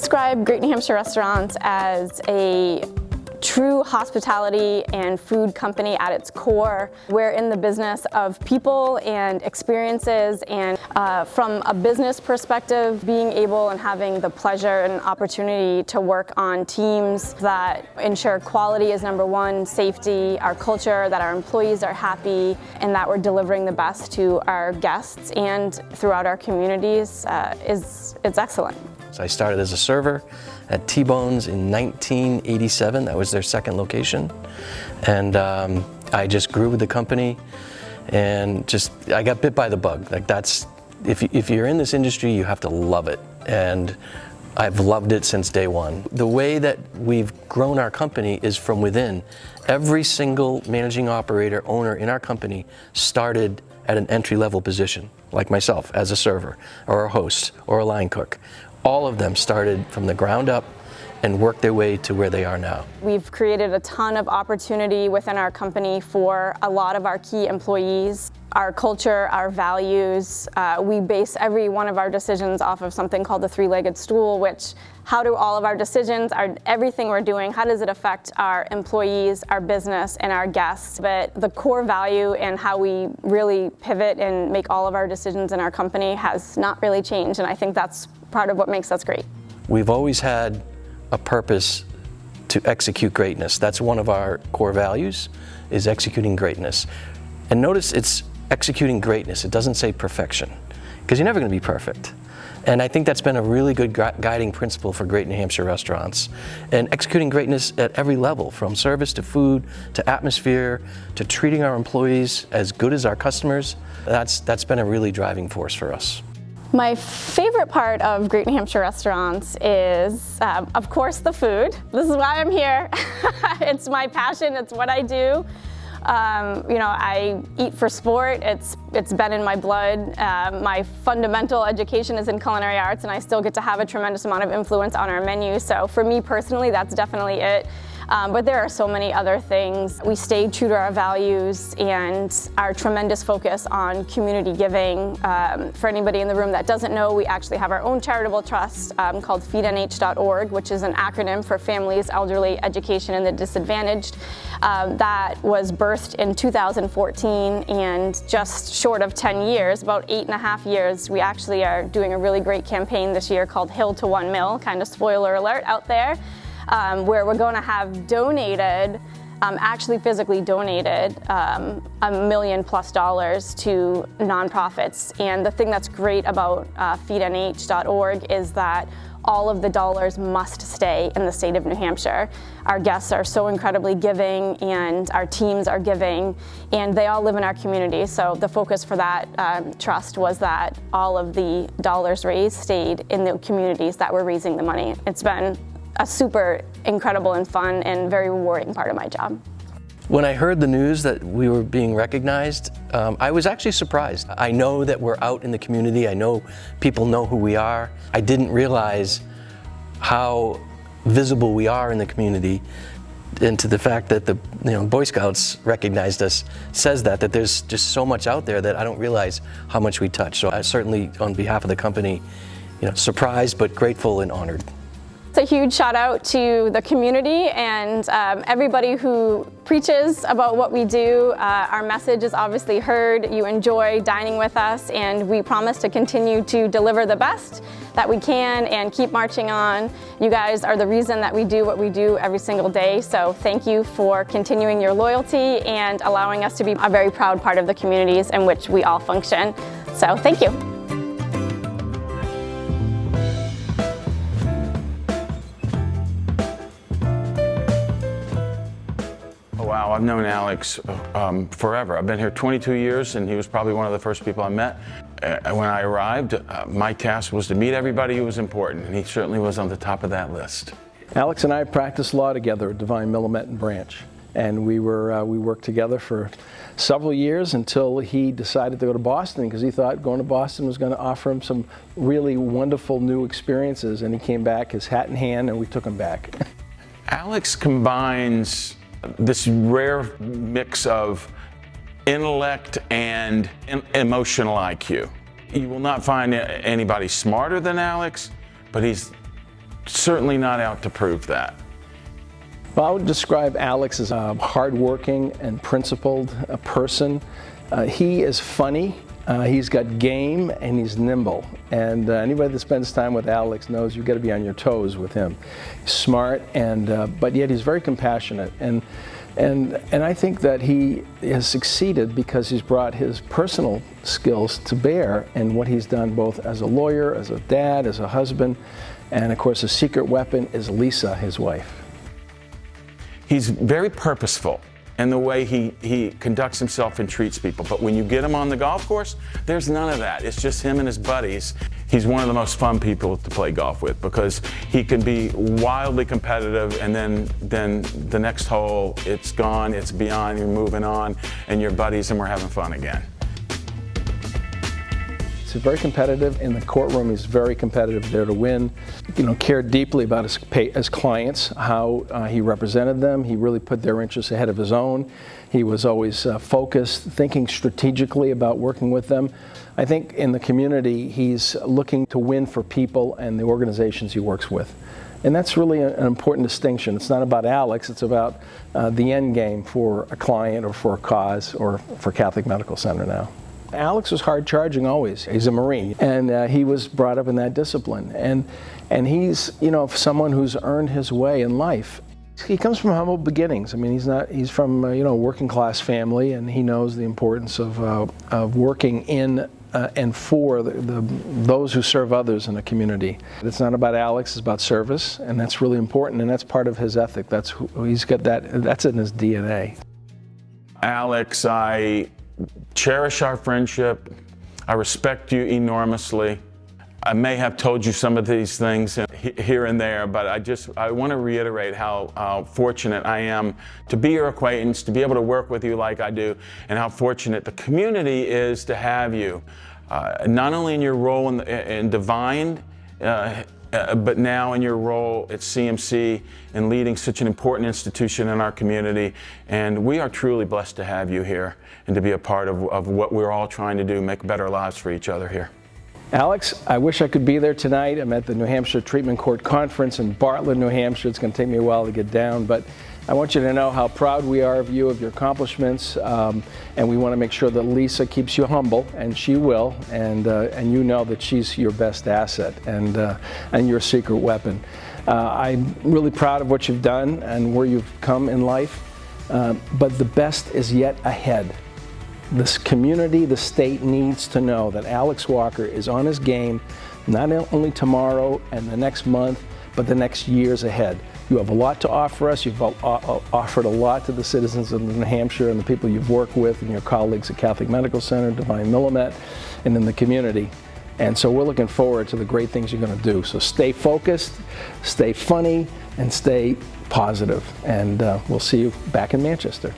describe Great New Hampshire Restaurants as a true hospitality and food company at its core. We're in the business of people and experiences, and from a business perspective, being able and having the pleasure and opportunity to work on teams that ensure quality is number one, safety, our culture, that our employees are happy, and that we're delivering the best to our guests and throughout our communities it's excellent. So I started as a server at T-Bone's in 1987. That was their second location. And I just grew with the company and I got bit by the bug. Like if you're in this industry, you have to love it. And I've loved it since day one. The way that we've grown our company is from within. Every single managing operator, owner in our company started at an entry-level position, like myself, as a server, or a host, or a line cook. All of them started from the ground up and worked their way to where they are now. We've created a ton of opportunity within our company for a lot of our key employees. Our culture, our values, we base every one of our decisions off of something called the three-legged stool, which how do all of our decisions, everything we're doing, how does it affect our employees, our business, and our guests? But the core value and how we really pivot and make all of our decisions in our company has not really changed, and I think that's part of what makes us great. We've always had a purpose to execute greatness. That's one of our core values, is executing greatness. And notice it's executing greatness. It doesn't say perfection, because you're never going to be perfect. And I think that's been a really good guiding principle for Great New Hampshire Restaurants. And executing greatness at every level, from service to food, to atmosphere, to treating our employees as good as our customers, that's been a really driving force for us. My favorite part of Great New Hampshire Restaurants is, of course, the food. This is why I'm here. It's my passion, it's what I do. I eat for sport. It's been in my blood. My fundamental education is in culinary arts, and I still get to have a tremendous amount of influence on our menu. So for me personally, that's definitely it. But there are so many other things. We stayed true to our values and our tremendous focus on community giving. For anybody in the room that doesn't know, we actually have our own charitable trust called feednh.org, which is an acronym for Families, Elderly, Education, and the Disadvantaged. That was birthed in 2014, and just short of 10 years, about 8.5 years, we actually are doing a really great campaign this year called Hill to One Mill, kind of spoiler alert out there. Where we're going to have donated, actually physically donated, $1 million+ to nonprofits. And the thing that's great about feednh.org is that all of the dollars must stay in the state of New Hampshire. Our guests are so incredibly giving, and our teams are giving, and they all live in our community. So the focus for that trust was that all of the dollars raised stayed in the communities that were raising the money. It's been a super incredible and fun and very rewarding part of my job. When I heard the news that we were being recognized, I was actually surprised. I know that we're out in the community. I know people know who we are. I didn't realize how visible we are in the community, and to the fact that the Boy Scouts recognized us says that there's just so much out there that I don't realize how much we touch. So I certainly, on behalf of the company, surprised but grateful and honored. It's a huge shout out to the community and everybody who preaches about what we do. Our message is obviously heard. You enjoy dining with us, and we promise to continue to deliver the best that we can and keep marching on. You guys are the reason that we do what we do every single day, so thank you for continuing your loyalty and allowing us to be a very proud part of the communities in which we all function. So thank you. Wow, I've known Alex forever. I've been here 22 years, and he was probably one of the first people I met. When I arrived, my task was to meet everybody who was important, and he certainly was on the top of that list. Alex and I practiced law together at Divine Willamette and Branch, and we worked together for several years until he decided to go to Boston, because he thought going to Boston was going to offer him some really wonderful new experiences, and he came back, his hat in hand, and we took him back. Alex combines this rare mix of intellect and emotional IQ. You will not find anybody smarter than Alex, but he's certainly not out to prove that. Well, I would describe Alex as a hardworking and principled person. He is funny, he's got game, and he's nimble. And anybody that spends time with Alex knows you've got to be on your toes with him. He's smart, but yet he's very compassionate. And I think that he has succeeded because he's brought his personal skills to bear in what he's done both as a lawyer, as a dad, as a husband, and of course his secret weapon is Lisa, his wife. He's very purposeful in the way he conducts himself and treats people. But when you get him on the golf course, there's none of that. It's just him and his buddies. He's one of the most fun people to play golf with because he can be wildly competitive, and then the next hole, it's gone, it's beyond, you're moving on, and you're buddies and we're having fun again. He's very competitive in the courtroom. He's very competitive there to win. Cared deeply about his clients, how he represented them. He really put their interests ahead of his own. He was always focused, thinking strategically about working with them. I think in the community, he's looking to win for people and the organizations he works with. And that's really an important distinction. It's not about Alex, it's about the end game for a client or for a cause or for Catholic Medical Center now. Alex was hard charging always. He's a Marine, and he was brought up in that discipline. And he's, someone who's earned his way in life. He comes from humble beginnings. I mean, he's from a working class family, and he knows the importance of working in and for those who serve others in a community. It's not about Alex, it's about service, and that's really important, and that's part of his ethic. He's got that's in his DNA. Alex, I cherish our friendship. I respect you enormously. I may have told you some of these things here and there, but I want to reiterate how fortunate I am to be your acquaintance, to be able to work with you like I do, and how fortunate the community is to have you. Not only in your role in Divine, but now in your role at CMC in leading such an important institution in our community. And we are truly blessed to have you here and to be a part of what we're all trying to do, make better lives for each other here. Alex, I wish I could be there tonight. I'm at the New Hampshire Treatment Court Conference in Bartlett, New Hampshire. It's going to take me a while to get down, but I want you to know how proud we are of you, of your accomplishments, and we want to make sure that Lisa keeps you humble, and she will, and you know that she's your best asset and your secret weapon. I'm really proud of what you've done and where you've come in life, but the best is yet ahead. This community, the state needs to know that Alex Walker is on his game, not only tomorrow and the next month, but the next years ahead. You have a lot to offer us. You've offered a lot to the citizens of New Hampshire and the people you've worked with and your colleagues at Catholic Medical Center, Divine Millimet, and in the community. And so we're looking forward to the great things you're going to do. So stay focused, stay funny, and stay positive. And we'll see you back in Manchester.